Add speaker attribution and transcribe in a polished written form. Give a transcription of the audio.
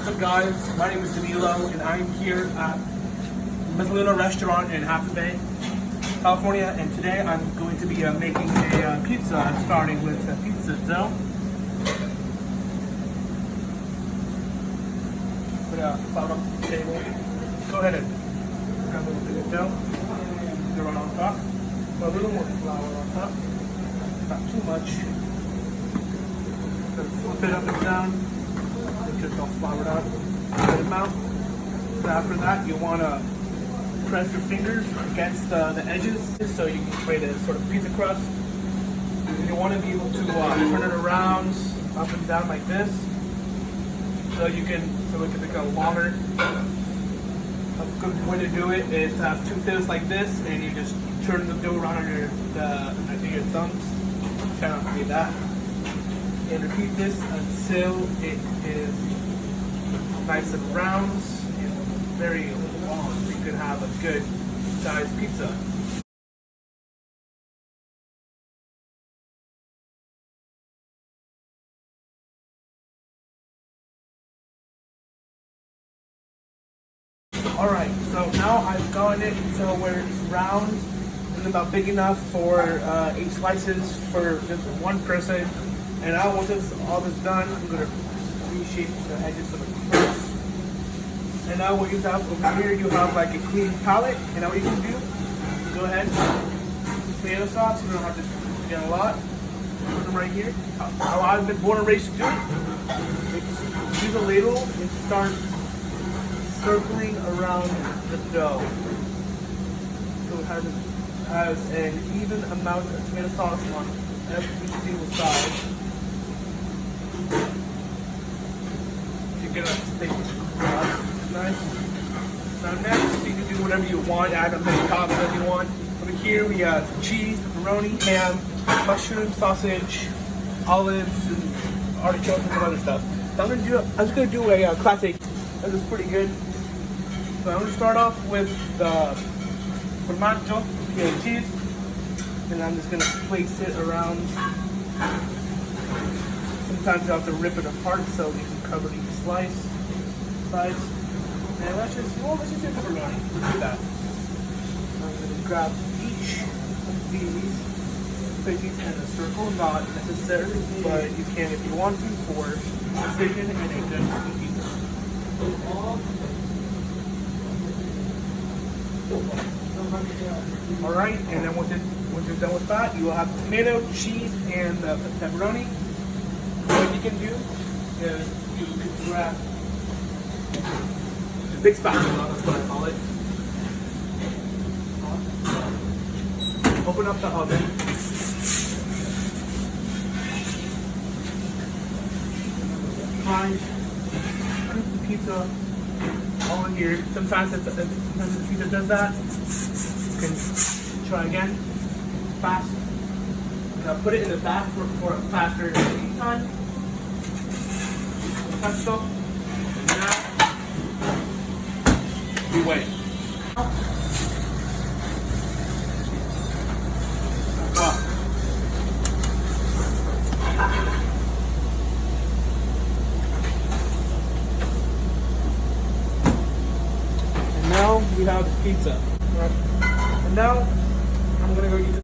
Speaker 1: What's up, guys? My name is Danilo, and I'm here at Mezzaluna Restaurant in Half Bay, California. And today I'm going to be making a pizza, starting with a pizza dough. Put a flour on the table. Go ahead and grab a little bit of dough. Throw it on top. Put a little more flour on top. Not too much. Flip it up and down. Just all floured out, good amount. So after that, you want to press your fingers against the edges so you can create a sort of pizza crust. And you want to be able to turn it around, up and down like this, so it can become longer. A good way to do it is to have two fists like this, and you just turn the dough around under your thumbs. Kind of like that. And repeat this until it is nice and round and very long, so you can have a good sized pizza. Alright, so now I've gotten it so where it's round and about big enough for 8 slices for just one person. And now once all this done, I'm going to reshape the edges of the crust. And now what you have over here, you have like a clean palette. And now what you can do, go ahead, tomato sauce. You don't have to get a lot. Put them right here. How I've been born and raised to do it. Use a ladle and start circling around the dough. So it has an even amount of tomato sauce on every single side. Get a steak nice. Now next, you can do whatever you want. Add as many toppings as you want. Over here we have cheese, pepperoni, ham, mushroom, sausage, olives, and artichokes and some other stuff. So I'm just gonna do a classic. This is pretty good. So I'm gonna start off with the formaggio, the cheese, and I'm just gonna place it around. Sometimes you have to rip it apart so you can cover each sides. And let's just do pepperoni. Let's do that. I'm going to grab each of these, place these in a circle, not necessarily, but you can if you want to for precision and a good pizza. Alright, and then once you're done with that, you will have the tomato, cheese, and the pepperoni. What you can do is you can grab a big spatula, that's what I call it. Open up the oven. Try scoop the pizza all in here. Sometimes the pizza does that. You can try again. Fast. Now put it in the back for a faster time. Pesto. Now we wait. And now we have the pizza. And now I'm gonna go eat